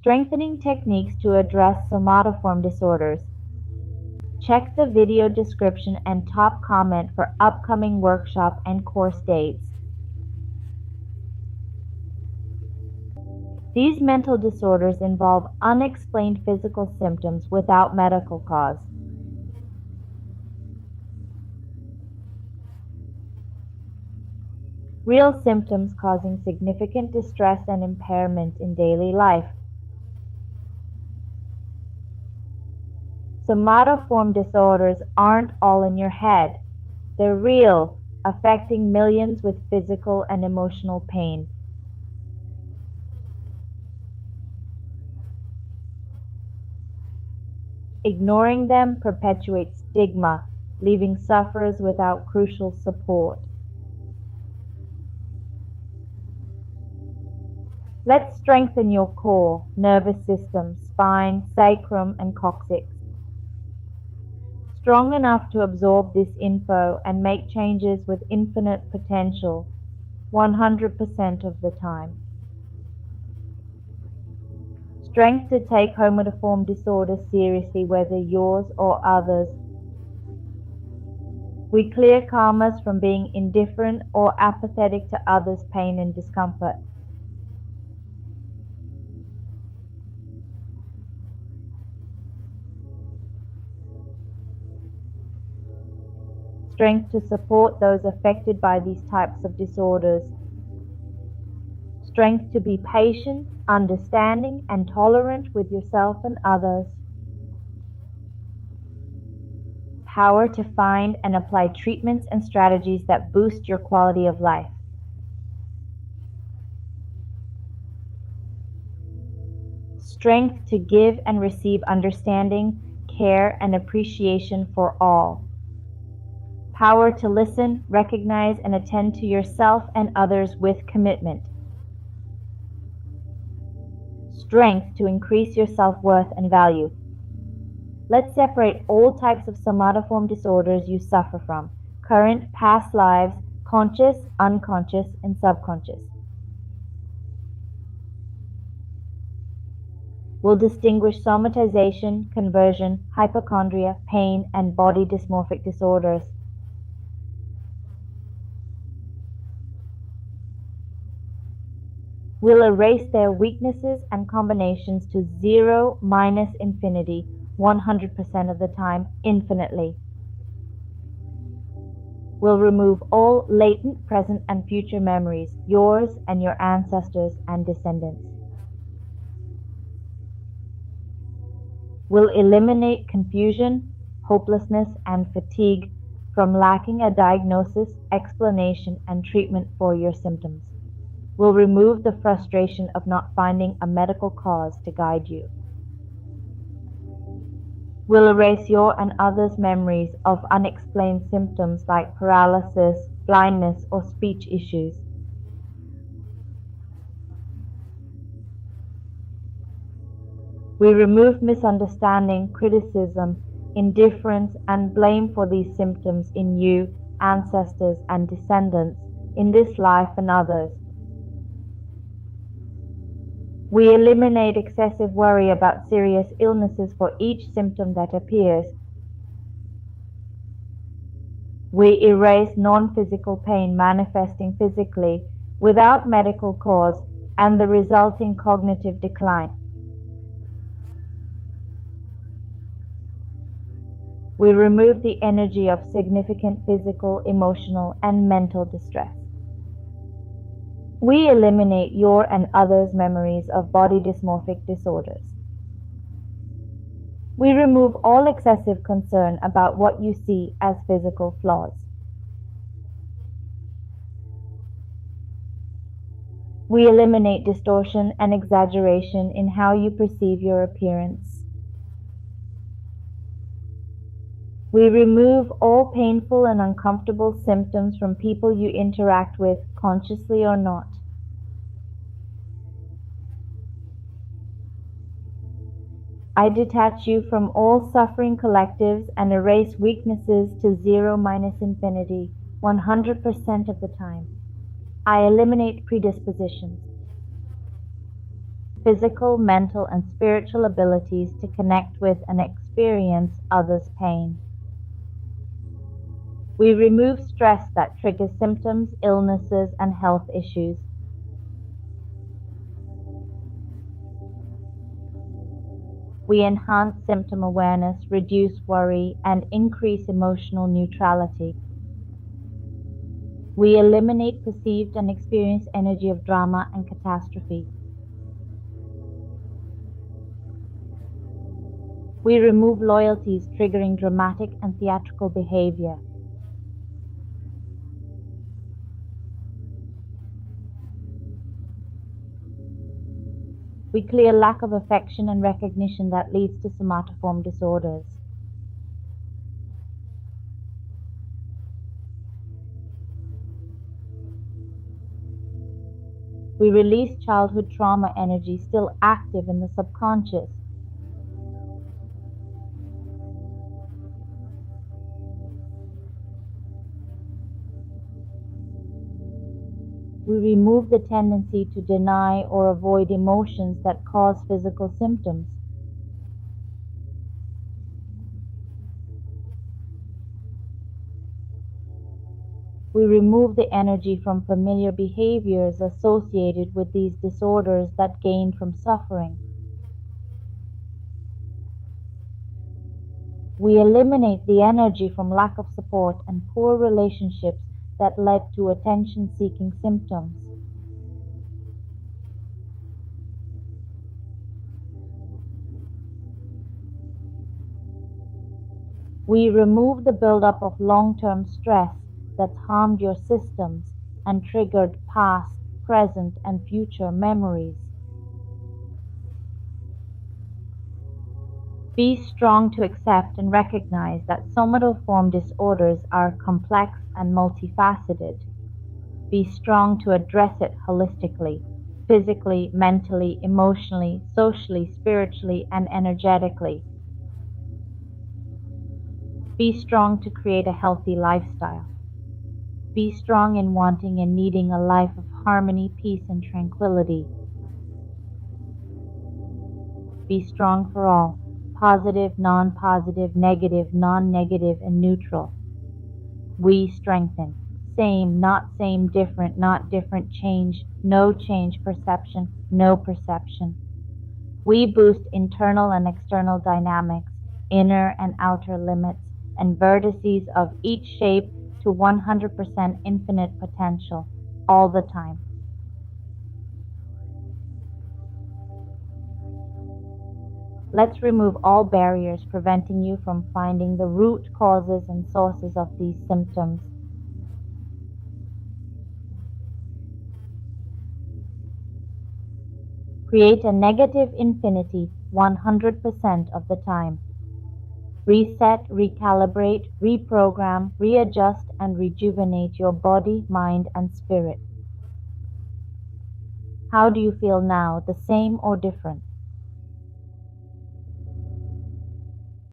Strengthening techniques to address somatoform disorders. Check the video description and top comment for upcoming workshop and course dates. These mental disorders involve unexplained physical symptoms without medical cause. Real symptoms causing significant distress and impairment in daily life. Somatoform disorders aren't all in your head. They're real, affecting millions with physical and emotional pain. Ignoring them perpetuates stigma, leaving sufferers without crucial support. Let's strengthen your core, nervous system, spine, sacrum, and coccyx. Strong enough to absorb this info and make changes with infinite potential, 100% of the time. Strength to take somatoform disorders seriously, whether yours or others. We clear karmas from being indifferent or apathetic to others' pain and discomfort. Strength to support those affected by these types of disorders. Strength to be patient, understanding, and tolerant with yourself and others. Power to find and apply treatments and strategies that boost your quality of life. Strength to give and receive understanding, care, and appreciation for all. Power to listen, recognize, and attend to yourself and others with commitment. Strength to increase your self-worth and value. Let's separate all types of somatoform disorders you suffer from: current, past lives, conscious, unconscious, and subconscious. We'll distinguish somatization, conversion, hypochondria, pain, and body dysmorphic disorders. We'll erase their weaknesses and combinations to 0 minus infinity, 100% of the time, infinitely. We'll remove all latent, present, and future memories, yours and your ancestors and descendants. We'll eliminate confusion, hopelessness, and fatigue from lacking a diagnosis, explanation, and treatment for your symptoms. We'll remove the frustration of not finding a medical cause to guide you. We'll erase your and others' memories of unexplained symptoms like paralysis, blindness, or speech issues. We remove misunderstanding, criticism, indifference, and blame for these symptoms in you, ancestors, and descendants, in this life and others. We eliminate excessive worry about serious illnesses for each symptom that appears. We erase non-physical pain manifesting physically without medical cause and the resulting cognitive decline. We remove the energy of significant physical, emotional, and mental distress. We eliminate your and others' memories of body dysmorphic disorders. We remove all excessive concern about what you see as physical flaws. We eliminate distortion and exaggeration in how you perceive your appearance. We remove all painful and uncomfortable symptoms from people you interact with, consciously or not. I detach you from all suffering collectives and erase weaknesses to 0 minus infinity, 100% of the time. I eliminate predispositions. physical, mental, and spiritual abilities to connect with and experience others' pain. We remove stress that triggers symptoms, illnesses, and health issues. We enhance symptom awareness, reduce worry, and increase emotional neutrality. We eliminate perceived and experienced energy of drama and catastrophe. We remove loyalties triggering dramatic and theatrical behavior. We clear lack of affection and recognition that leads to somatoform disorders. We release childhood trauma energy still active in the subconscious. We remove the tendency to deny or avoid emotions that cause physical symptoms. We remove the energy from familiar behaviors associated with these disorders that gain from suffering. We eliminate the energy from lack of support and poor relationships that led to attention-seeking symptoms. We remove the buildup of long-term stress that's harmed your systems and triggered past, present, and future memories. Be strong to accept and recognize that somatoform disorders are complex and multifaceted. Be strong to address it holistically, physically, mentally, emotionally, socially, spiritually, and energetically. Be strong to create a healthy lifestyle. Be strong in wanting and needing a life of harmony, peace, and tranquility. Be strong for all, positive, non-positive, negative, non-negative, and neutral. We strengthen. Same, not same, different, not different, change, no change, perception, no perception. We boost internal and external dynamics, inner and outer limits, and vertices of each shape to 100% infinite potential, all the time. Let's remove all barriers preventing you from finding the root causes and sources of these symptoms. Create a negative infinity 100% of the time. Reset, recalibrate, reprogram, readjust, and rejuvenate your body, mind, and spirit. How do you feel now, the same or different?